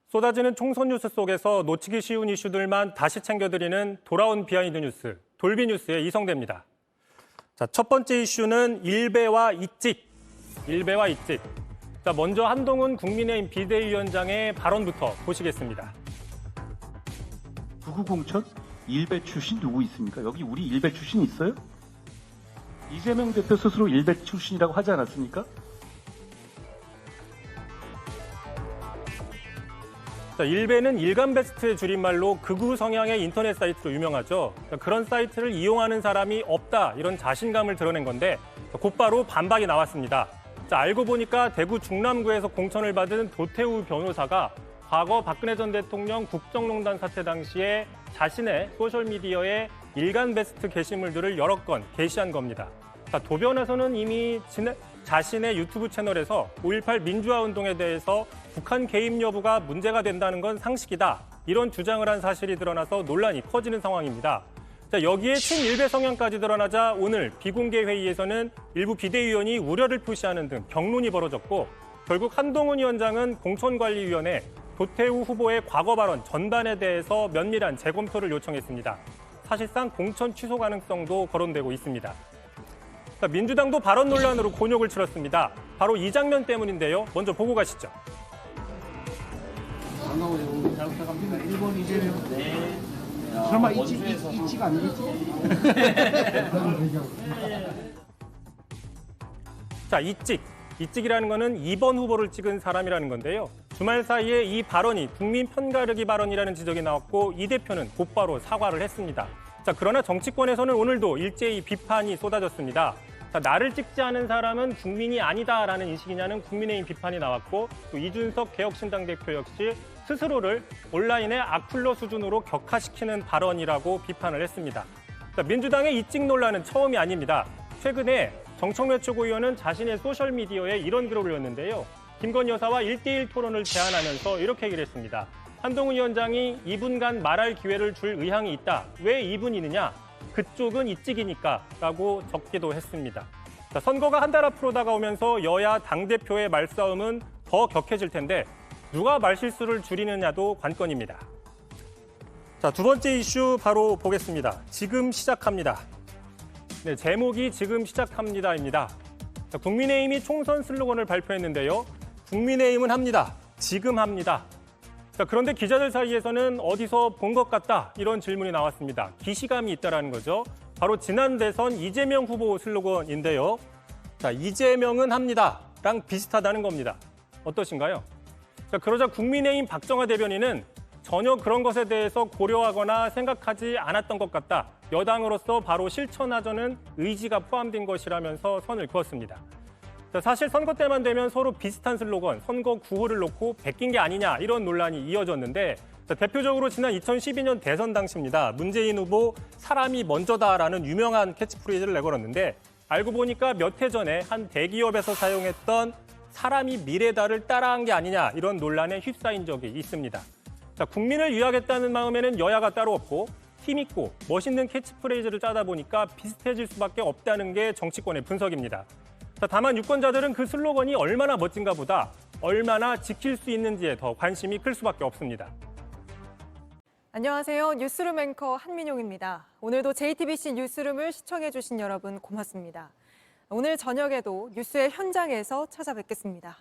쏟아지는 총선 뉴스 속에서 놓치기 쉬운 이슈들만 다시 챙겨드리는 돌아온 비하인드 뉴스, 돌비뉴스의 이성대입니다. 자, 첫 번째 이슈는 일배와 이직. 자, 먼저 한동훈 국민의힘 비대위원장의 발언부터 보시겠습니다. 부구 공천? 일배 출신 누구 있습니까? 여기 우리 일배 출신 있어요? 이재명 대표 스스로 일배 출신이라고 하지 않았습니까? 자, 일배는 일간베스트의 줄임말로 극우 성향의 인터넷 사이트로 유명하죠. 자, 그런 사이트를 이용하는 사람이 없다, 이런 자신감을 드러낸 건데 곧바로 반박이 나왔습니다. 자, 알고 보니까 대구 중남구에서 공천을 받은 도태우 변호사가 과거 박근혜 전 대통령 국정농단 사태 당시에 자신의 소셜미디어에 일간베스트 게시물들을 여러 건 게시한 겁니다. 자, 도 변호사는 이미 자신의 유튜브 채널에서 5.18 민주화 운동에 대해서 북한 개입 여부가 문제가 된다는 건 상식이다, 이런 주장을 한 사실이 드러나서 논란이 커지는 상황입니다. 자, 여기에 친일배 성향까지 드러나자 오늘 비공개 회의에서는 일부 비대위원이 우려를 표시하는 등 격론이 벌어졌고, 결국 한동훈 위원장은 공천관리위원회 도태우 후보의 과거 발언 전반에 대해서 면밀한 재검토를 요청했습니다. 사실상 공천 취소 가능성도 거론되고 있습니다. 자, 민주당도 발언 논란으로 곤욕을 치렀습니다. 바로 이 장면 때문인데요. 먼저 보고 가시죠. 반가워요. 잘 부탁합니다. 1번 이재명. 네. 설마 이직 아니겠지? 자, 이직이라는 거는 2번 후보를 찍은 사람이라는 건데요. 주말 사이에 이 발언이 국민 편가르기 발언이라는 지적이 나왔고 이 대표는 곧바로 사과를 했습니다. 자, 그러나 정치권에서는 오늘도 일제히 비판이 쏟아졌습니다. 자, 나를 찍지 않은 사람은 국민이 아니다라는 인식이냐는 국민의힘 비판이 나왔고, 또 이준석 개혁신당 대표 역시 스스로를 온라인의 악플러 수준으로 격화시키는 발언이라고 비판을 했습니다. 자, 민주당의 이직 논란은 처음이 아닙니다. 최근에 정청래 최고위원은 자신의 소셜미디어에 이런 글을 올렸는데요. 김건희 여사와 1대1 토론을 제안하면서 이렇게 얘기를 했습니다. 한동훈 위원장이 2분간 말할 기회를 줄 의향이 있다. 왜 2분이느냐? 그쪽은 이직이니까 라고 적기도 했습니다. 자, 선거가 한 달 앞으로 다가오면서 여야 당대표의 말싸움은 더 격해질 텐데 누가 말실수를 줄이느냐도 관건입니다. 자, 두 번째 이슈 바로 보겠습니다. 지금 시작합니다. 네, 제목이 지금 시작합니다입니다. 자, 국민의힘이 총선 슬로건을 발표했는데요. 국민의힘은 합니다. 지금 합니다. 자, 그런데 기자들 사이에서는 어디서 본 것 같다, 이런 질문이 나왔습니다. 기시감이 있다라는 거죠. 바로 지난 대선 이재명 후보 슬로건인데요. 자, 이재명은 합니다랑 비슷하다는 겁니다. 어떠신가요? 자, 그러자 국민의힘 박정하 대변인은 전혀 그런 것에 대해서 고려하거나 생각하지 않았던 것 같다. 여당으로서 바로 실천하자는 의지가 포함된 것이라면서 선을 그었습니다. 자, 사실 선거 때만 되면 서로 비슷한 슬로건, 선거 구호를 놓고 베낀 게 아니냐, 이런 논란이 이어졌는데, 자, 대표적으로 지난 2012년 대선 당시입니다. 문재인 후보 사람이 먼저다라는 유명한 캐치프레이즈를 내걸었는데, 알고 보니까 몇 해 전에 한 대기업에서 사용했던 사람이 미래다를 따라한 게 아니냐, 이런 논란에 휩싸인 적이 있습니다. 자, 국민을 위하겠다는 마음에는 여야가 따로 없고 힘있고 멋있는 캐치프레이즈를 짜다 보니까 비슷해질 수밖에 없다는 게 정치권의 분석입니다. 자, 다만 유권자들은 그 슬로건이 얼마나 멋진가 보다 얼마나 지킬 수 있는지에 더 관심이 클 수밖에 없습니다. 안녕하세요. 뉴스룸 앵커 한민용입니다. 오늘도 JTBC 뉴스룸을 시청해주신 여러분 고맙습니다. 오늘 저녁에도 뉴스의 현장에서 찾아뵙겠습니다.